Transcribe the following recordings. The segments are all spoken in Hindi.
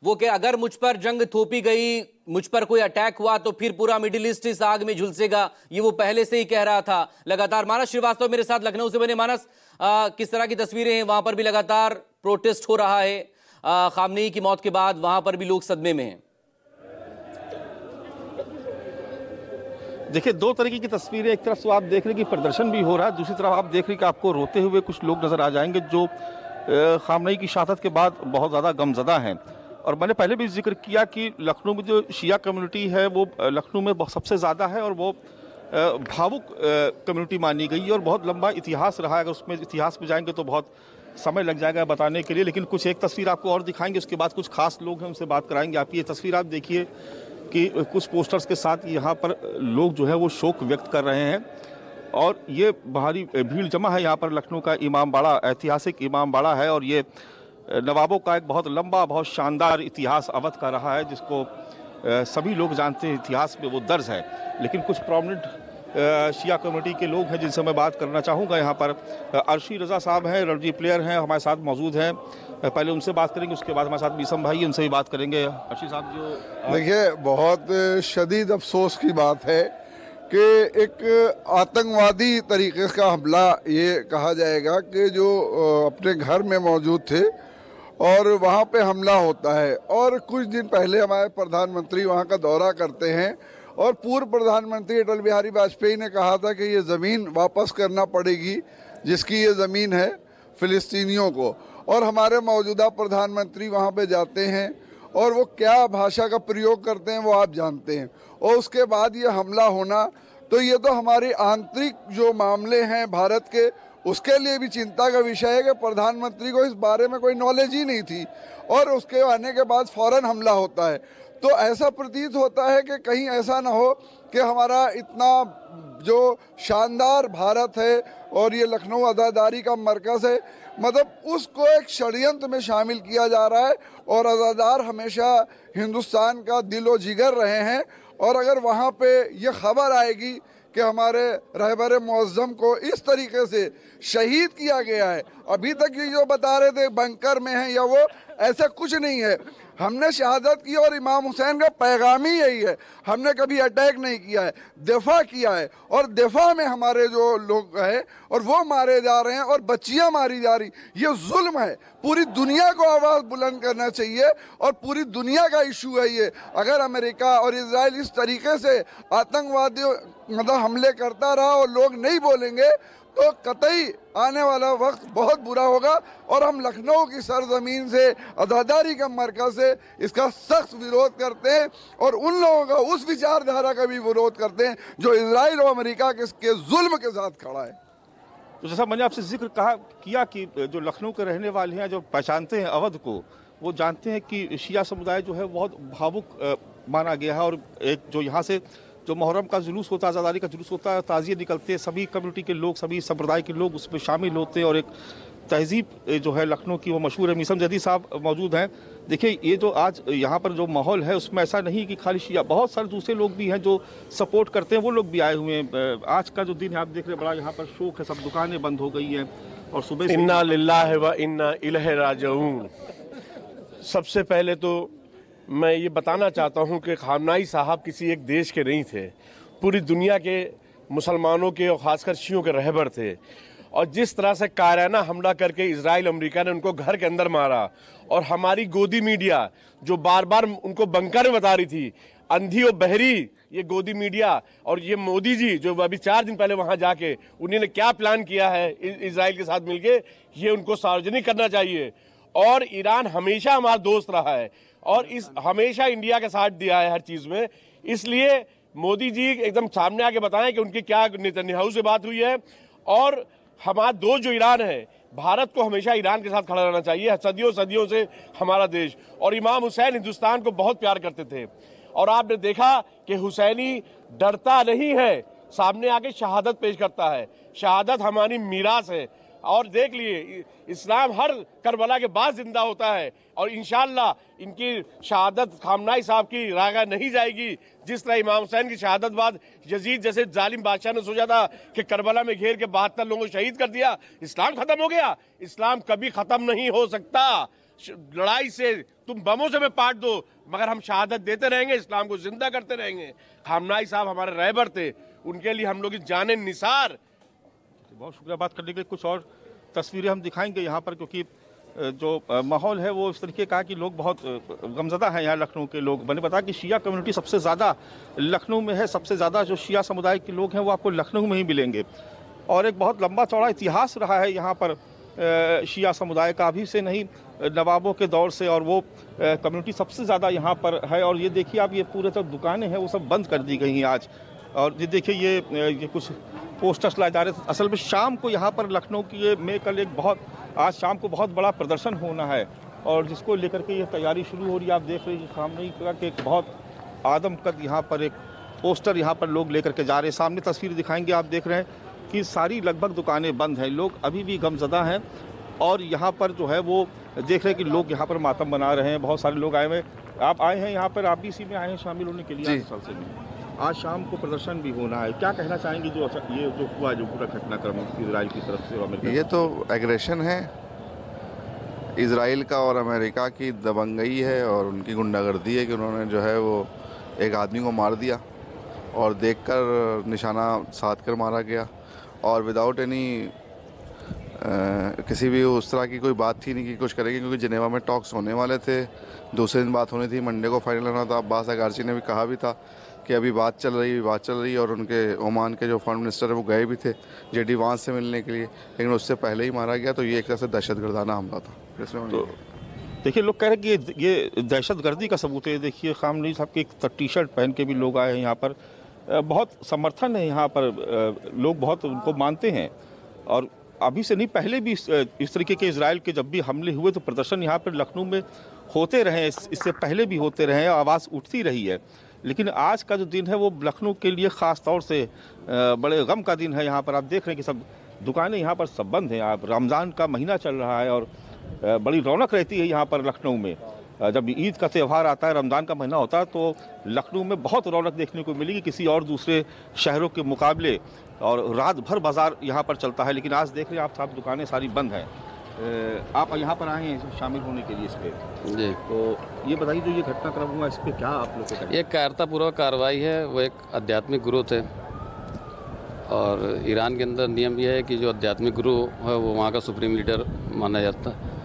वो कि अगर मुझ पर जंग थोपी गई, मुझ पर कोई अटैक हुआ तो फिर पूरा मिडिल ईस्ट इस आग में झुलसेगा, ये वो पहले से ही कह रहा था लगातार। मानस श्रीवास्तव मेरे साथ लखनऊ से बने। मानस, किस तरह की तस्वीरें हैं? वहां पर भी लगातार प्रोटेस्ट हो रहा है, खामनेई की मौत के बाद वहां पर भी लोग सदमे में हैं। देखिए, दो तरीके की तस्वीरें। एक तरफ तो आप देख रहे हैं कि प्रदर्शन भी हो रहा है, दूसरी तरफ आप देख रहे हैं कि आपको रोते हुए कुछ लोग नजर आ जाएंगे जो खामनेई की शहादत के बाद बहुत ज़्यादा गमज़दा हैं। और मैंने पहले भी जिक्र किया कि लखनऊ में जो शिया कम्युनिटी है वो लखनऊ में सबसे ज़्यादा है और वो भावुक कम्युनिटी मानी गई है और बहुत लंबा इतिहास रहा है। अगर उसमें इतिहास में जाएंगे तो बहुत समय लग जाएगा बताने के लिए, लेकिन कुछ एक तस्वीर आपको और दिखाएंगे, उसके बाद कुछ खास लोग हैं उनसे बात कराएंगे। आप ये तस्वीर आप देखिए कि कुछ पोस्टर्स के साथ यहाँ पर लोग जो है वो शोक व्यक्त कर रहे हैं और ये भारी भीड़ जमा है। यहाँ पर लखनऊ का इमाम बाड़ा, ऐतिहासिक इमाम बाड़ा है और ये नवाबों का एक बहुत लंबा, बहुत शानदार इतिहास अवध का रहा है, जिसको सभी लोग जानते हैं, इतिहास में वो दर्ज है। लेकिन कुछ प्रोमिनेंट शिया कम्युनिटी के लोग हैं जिनसे मैं बात करना चाहूँगा। यहाँ पर अर्शी रज़ा साहब हैं, रणजी प्लेयर हैं, हमारे साथ मौजूद हैं। पहले उनसे बात करेंगे, उसके बाद हमारे साथ बीसम भाई, उनसे भी बात करेंगे। अर्शी साहब, जो देखिए, बहुत शदीद अफसोस की बात है कि एक आतंकवादी तरीके का हमला ये कहा जाएगा कि जो अपने घर में मौजूद थे और वहाँ पे हमला होता है। और कुछ दिन पहले हमारे प्रधानमंत्री वहाँ का दौरा करते हैं और पूर्व प्रधानमंत्री अटल बिहारी वाजपेयी ने कहा था कि ये ज़मीन वापस करना पड़ेगी जिसकी ये ज़मीन है फ़िलिस्तीनियों को। और हमारे मौजूदा प्रधानमंत्री वहाँ पे जाते हैं और वो क्या भाषा का प्रयोग करते हैं वो आप जानते हैं। और उसके बाद ये हमला होना, तो ये तो हमारी आंतरिक जो मामले हैं भारत के, उसके लिए भी चिंता का विषय है कि प्रधानमंत्री को इस बारे में कोई नॉलेज ही नहीं थी और उसके आने के बाद फौरन हमला होता है। तो ऐसा प्रतीत होता है कि कहीं ऐसा ना हो कि हमारा इतना जो शानदार भारत है और ये लखनऊ अज़ादारी का मरकज़ है, मतलब उसको एक षड्यंत्र में शामिल किया जा रहा है। और अज़ादार हमेशा हिंदुस्तान का दिलो जिगर रहे हैं और अगर वहाँ पे ये खबर आएगी कि हमारे रहबर मुअज़्ज़म को इस तरीके से शहीद किया गया है, अभी तक ये जो बता रहे थे बंकर में है या वो, ऐसा कुछ नहीं है। हमने शहादत की और इमाम हुसैन का पैगाम ही यही है। हमने कभी अटैक नहीं किया है, दिफा किया है और दिफा में हमारे जो लोग हैं और वो मारे जा रहे हैं और बच्चियां मारी जा रही, ये जुल्म है। पूरी दुनिया को आवाज़ बुलंद करना चाहिए और पूरी दुनिया का इशू है ये। अगर अमेरिका और इजराइल इस तरीके से आतंकवादियों मतलब हमले करता रहा और लोग नहीं बोलेंगे तो कतई आने वाला वक्त बहुत बुरा होगा। और हम लखनऊ की सरजमीन से, अज़ादारी का मरकज़ से इसका सख्त विरोध करते हैं और उन लोगों का उस विचारधारा का भी विरोध करते हैं जो इजराइल और अमेरिका के जुल्म के साथ खड़ा है। तो जैसा मैंने आपसे जिक्र किया कि जो लखनऊ के रहने वाले हैं, जो पहचानते हैं अवध को, वो जानते हैं कि शिया समुदाय जो है बहुत भावुक माना गया है। और एक जो यहाँ से जो मुहर्रम का जुलूस होता है, आज़ादारी का जुलूस होता है, ताज़िए निकलते हैं, सभी कम्युनिटी के लोग, सभी संप्रदाय के लोग उसमें शामिल होते हैं और एक तहजीब जो है लखनऊ की वो मशहूर है। मीसम जदी साहब मौजूद हैं। देखिए, ये जो आज यहाँ पर जो माहौल है उसमें ऐसा नहीं कि खाली शिया, बहुत सारे दूसरे लोग भी हैं जो सपोर्ट करते हैं, वो लोग भी आए हुए हैं। आज का जो दिन है आप देख रहे हैं, बड़ा यहाँ पर शोक है, सब दुकानें बंद हो गई हैं और सुबह इन्ना लिल्लाहि व इन्ना इलैहि राजिऊन। सबसे पहले तो मैं ये बताना चाहता हूँ कि खामनेई साहब किसी एक देश के नहीं थे, पूरी दुनिया के मुसलमानों के और ख़ासकर शियों के रहबर थे। और जिस तरह से कायराना हमला करके इजराइल अमेरिका ने उनको घर के अंदर मारा और हमारी गोदी मीडिया जो बार बार उनको बंकर में बता रही थी, अंधी और बहरी ये गोदी मीडिया, और ये मोदी जी जो अभी 4 दिन पहले वहाँ जाके उन्होंने क्या प्लान किया है इजराइल के साथ मिलके, ये उनको सार्वजनिक करना चाहिए। और ईरान हमेशा हमारा दोस्त रहा है और इस हमेशा इंडिया के साथ दिया है हर चीज में। इसलिए मोदी जी एकदम सामने आके बताएं कि उनकी क्या नेतन्याहू से बात हुई है। और हमारा दोस्त जो ईरान है, भारत को हमेशा ईरान के साथ खड़ा रहना चाहिए, सदियों सदियों से हमारा देश। और इमाम हुसैन हिंदुस्तान को बहुत प्यार करते थे और आपने देखा कि हुसैनी डरता नहीं है, सामने आके शहादत पेश करता है। शहादत हमारी मीरास है और देख लिए इस्लाम हर करबला के बाद जिंदा होता है और इंशाअल्लाह इनकी शहादत खामनेई साहब की रागा नहीं जाएगी। जिस तरह इमाम हुसैन की शहादत बाद यजीद जैसे जालिम बादशाह ने सोचा था कि करबला में घेर के 72 लोगों को शहीद कर दिया, इस्लाम खत्म हो गया। इस्लाम कभी खत्म नहीं हो सकता। लड़ाई से तुम बमों से में पाट दो, मगर हम शहादत देते रहेंगे, इस्लाम को जिंदा करते रहेंगे। खामनाई साहब हमारे रहबर थे, उनके लिए हम लोग की जाने निसार। बहुत शुक्रिया। बात करने के लिए कुछ और तस्वीरें हम दिखाएंगे यहाँ पर, क्योंकि जो माहौल है वो इस तरीके का कि लोग बहुत गमज़दा हैं यहाँ लखनऊ के लोग। मैंने बताया कि शिया कम्युनिटी सबसे ज़्यादा लखनऊ में है, सबसे ज़्यादा जो शिया समुदाय के लोग हैं वो आपको लखनऊ में ही मिलेंगे। और एक बहुत लंबा चौड़ा इतिहास रहा है यहाँ पर शिया समुदाय का, अभी से नहीं, नवाबों के दौर से, और वो कम्युनिटी सबसे ज़्यादा यहाँ पर है। और ये देखिए आप, ये पूरे जो दुकानें हैं वो सब बंद कर दी गई हैं आज। और ये देखिए ये कुछ पोस्टर्स लाए जा रहे थे। असल में शाम को यहाँ पर लखनऊ की में कल एक बहुत, आज शाम को बहुत बड़ा प्रदर्शन होना है, और जिसको लेकर के ये तैयारी शुरू हो रही है। आप देख रहे हैं सामने कि एक बहुत आदमकद यहाँ पर एक पोस्टर यहाँ पर लोग लेकर के जा रहे हैं। सामने तस्वीर दिखाएंगे, आप देख रहे हैं कि सारी लगभग दुकानें बंद हैं, लोग अभी भी गमज़दा हैं। और यहाँ पर जो है वो देख रहे हैं कि लोग यहाँ पर मातम बना रहे हैं। बहुत सारे लोग आए हुए, आप आए हैं यहाँ पर, आप भी इसी में आए हैं शामिल होने के लिए। आज शाम को प्रदर्शन भी होना है, क्या कहना चाहेंगे जो ये जो हुआ, जो पूरा घटनाक्रम इजराइल की तरफ से और अमेरिका? ये तो एग्रेशन है इजराइल का और अमेरिका की, दबंगई है और उनकी गुंडागर्दी है कि उन्होंने जो है वो एक आदमी को मार दिया और देखकर निशाना साध कर मारा गया, और विदाउट एनी किसी भी उस तरह की कोई बात थी नहीं कि कुछ करेगी, क्योंकि जिनेवा में टॉक्स होने वाले थे, दूसरे दिन बात होनी थी, मंडे को फाइनल होना था। अब्बास अगारची ने भी कहा भी था कि अभी बात चल रही, और उनके ओमान के जो फॉरेन मिनिस्टर है वो गए भी थे जेडी वांस से मिलने के लिए, लेकिन उससे पहले ही मारा गया। तो ये एक तरह से दहशतगर्दाना हमला था। तो देखिए लोग कह रहे हैं कि ये दहशतगर्दी का सबूत है। देखिए खामनेई साहब की एक टी शर्ट पहन के भी लोग आए हैं यहाँ पर, बहुत समर्थन है यहाँ पर, लोग बहुत उनको मानते हैं। और अभी से नहीं, पहले भी इस तरीके के इजराइल के जब भी हमले हुए तो प्रदर्शन यहाँ पर लखनऊ में होते रहे, इससे पहले भी होते रहे, आवाज़ उठती रही है। लेकिन आज का जो दिन है वो लखनऊ के लिए ख़ास तौर से बड़े गम का दिन है। यहाँ पर आप देख रहे हैं कि सब दुकानें यहाँ पर सब बंद हैं। आप, रमज़ान का महीना चल रहा है और बड़ी रौनक रहती है यहाँ पर लखनऊ में। जब ईद का त्यौहार आता है, रमज़ान का महीना होता है, तो लखनऊ में बहुत रौनक देखने को मिलेगी किसी और दूसरे शहरों के मुकाबले, और रात भर बाज़ार यहाँ पर चलता है। लेकिन आज देख रहे हैं आप, साहब दुकानें सारी बंद हैं। आप यहाँ पर आए हैं शामिल होने के लिए इस पर, जी। तो ये बताइए जो ये घटनाक्रम हुआ इस पर क्या आप लोग को? ये कायरतापूर्वक कार्रवाई है। वो एक आध्यात्मिक गुरु थे, और ईरान के अंदर नियम यह है कि जो आध्यात्मिक गुरु है वो वहाँ का सुप्रीम लीडर माना जाता है।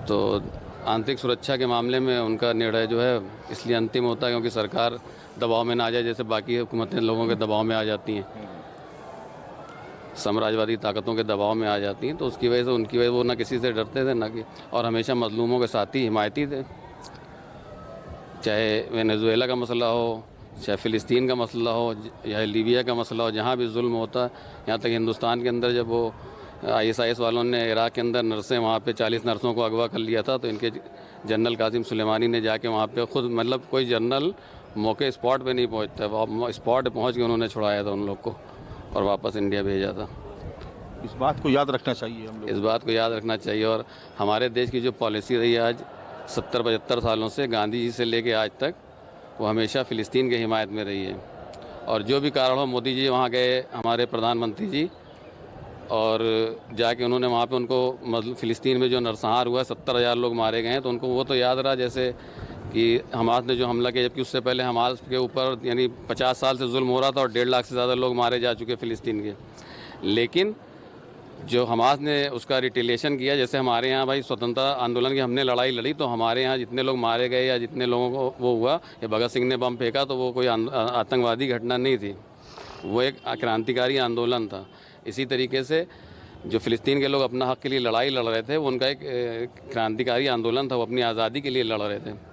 तो आंतरिक सुरक्षा के मामले में उनका निर्णय जो है इसलिए अंतिम होता है क्योंकि सरकार दबाव में ना आ जाए, जैसे बाकी हुकूमतें लोगों के दबाव में आ जाती हैं, साम्राज्यवादी ताकतों के दबाव में आ जाती हैं। तो उसकी वजह से उनकी वजह वो ना किसी से डरते थे ना कि, और हमेशा मजलूमों के साथ ही हिमायती थे। चाहे वेनेजुएला का मसला हो, चाहे फ़िलिस्तीन का मसला हो, या लीबिया का मसला हो, जहाँ भी जुल्म होता है। यहाँ तक हिंदुस्तान के अंदर जब वो ISIS वालों ने इराक़ के अंदर नर्सें, वहाँ पे 40 नर्सों को अगवा कर लिया था, तो इनके जनरल कासिम सुलेमानी ने जाके वहाँ पे खुद, मतलब कोई जनरल मौके स्पॉट पे नहीं पहुँचता, स्पॉट पहुँच के उन्होंने छुड़ाया था उन लोग को और वापस इंडिया भेजा था। इस बात को याद रखना चाहिए हम लोग, इस बात को याद रखना चाहिए। और हमारे देश की जो पॉलिसी रही है आज 70-75 सालों से, गांधी जी से लेके आज तक, वो हमेशा फ़िलिस्तीन की हिमायत में रही है। और जो भी कारण हो, मोदी जी वहाँ गए, हमारे प्रधानमंत्री जी, और जाके उन्होंने वहाँ पे उनको, मतलब फ़िलिस्तीन में जो नरसंहार हुआ, 70,000 लोग मारे गए हैं, तो उनको वो तो याद रहा जैसे कि हमास ने जो हमला किया, जबकि उससे पहले हमास के ऊपर यानी 50 साल से जुल्म हो रहा था और 1.5 लाख से ज़्यादा लोग मारे जा चुके फ़िलिस्तीन के। लेकिन जो हमास ने उसका रिटेलिएशन किया, जैसे हमारे यहाँ भाई स्वतंत्रता आंदोलन की हमने लड़ाई लड़ी, तो हमारे यहाँ जितने लोग मारे गए या जितने लोगों को वो हुआ, या भगत सिंह ने बम फेंका, तो वो कोई आतंकवादी घटना नहीं थी, वो एक क्रांतिकारी आंदोलन था। इसी तरीके से जो फ़िलिस्तीन के लोग अपना हक़ के लिए लड़ाई लड़ रहे थे, वो उनका एक क्रांतिकारी आंदोलन था, वो अपनी आज़ादी के लिए लड़ रहे थे।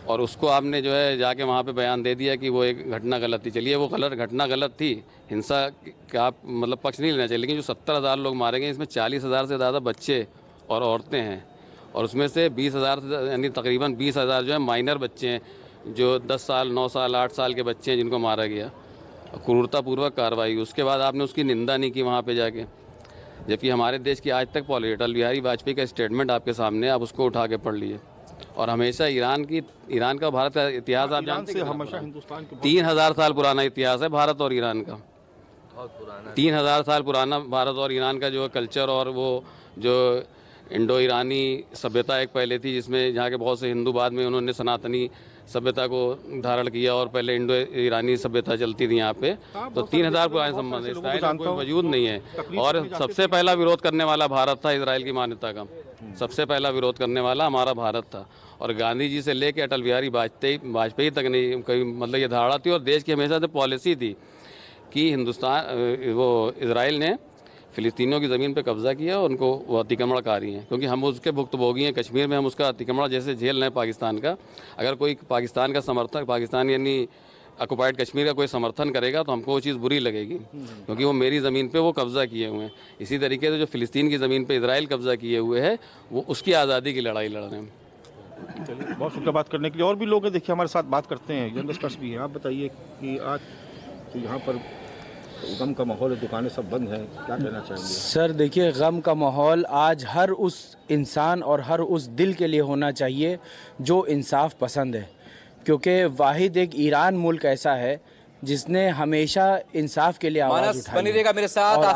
और उसको आपने जो है जाके वहाँ पे बयान दे दिया कि वो एक घटना गलत थी। चलिए वो घटना गलत थी, हिंसा का आप मतलब पक्ष नहीं लेना चाहिए, लेकिन जो 70,000 लोग मारे गए, इसमें 40,000 से ज़्यादा बच्चे और औरतें हैं, और उसमें से 20,000 से, यानी तकरीबन 20,000 जो है माइनर बच्चे हैं, जो 10 साल 9 साल 8 साल के बच्चे हैं जिनको मारा गया। क्रूरतापूर्वक कार्रवाई। उसके बाद आपने उसकी निंदा नहीं की वहाँ पे जाके, जबकि हमारे देश की आज तक पॉलिसी, अटल बिहारी वाजपेयी का स्टेटमेंट आपके सामने, आप उसको उठा के पढ़ लीजिए। और हमेशा ईरान का भारत का इतिहास आप जानते हैं, हमेशा हिंदुस्तान के 3000 साल पुराना इतिहास है भारत और ईरान का, बहुत पुराना 3000 साल पुराना भारत और ईरान का जो कल्चर और वो जो इंडो ईरानी सभ्यता एक पहले थी, जिसमें यहाँ के बहुत से हिंदू बाद में उन्होंने सनातनी सभ्यता को धारण किया और पहले इंडो ईरानी सभ्यता चलती थी यहाँ पे। तो 3000 पुराने संबंध है, इसराइल का कोई वजूद नहीं है। और सबसे पहला विरोध करने वाला भारत था इसराइल की मान्यता का, सबसे पहला विरोध करने वाला हमारा भारत था। और गांधी जी से लेके अटल बिहारी वाजपेयी तक नहीं कोई मतलब ये धारणा थी, और देश की हमेशा से पॉलिसी थी कि इसराइल ने फिलिस्तीनियों की ज़मीन पे कब्जा किया, उनको वो अतिक्रमणकारी हैं, क्योंकि हम उसके भुक्तभोगी हैं। कश्मीर में हम उसका अतिक्रमण जैसे झेल रहे हैं पाकिस्तान का। अगर कोई पाकिस्तान का समर्थक, पाकिस्तान यानी ऑक्युपाइड कश्मीर का कोई समर्थन करेगा तो हमको वो चीज़ बुरी लगेगी, क्योंकि वो मेरी ज़मीन पे वो कब्जा किए हुए हैं। इसी तरीके से जो फ़िलिस्तीन की ज़मीन पे इसराइल कब्जा किए हुए है, वो उसकी आज़ादी की लड़ाई लड़ रहे हैं। चलिए, बहुत शुक्रिया बात करने के लिए। और भी लोग हैं, देखिए हमारे साथ बात करते हैं। जर्नलिस्ट भी हैं। आप बताइए कि आज तो यहाँ पर गम का माहौल है, दुकानें सब बंद हैं, क्या कहना चाहेंगे? सर देखिए, गम का माहौल आज हर उस इंसान और हर उस दिल के लिए होना चाहिए जो इंसाफ पसंद है, क्योंकि वाहिद एक ईरान मुल्क ऐसा है जिसने हमेशा इंसाफ के लिए आवाज़ मानस उठाई बनी है। रहेगा मेरे साथ।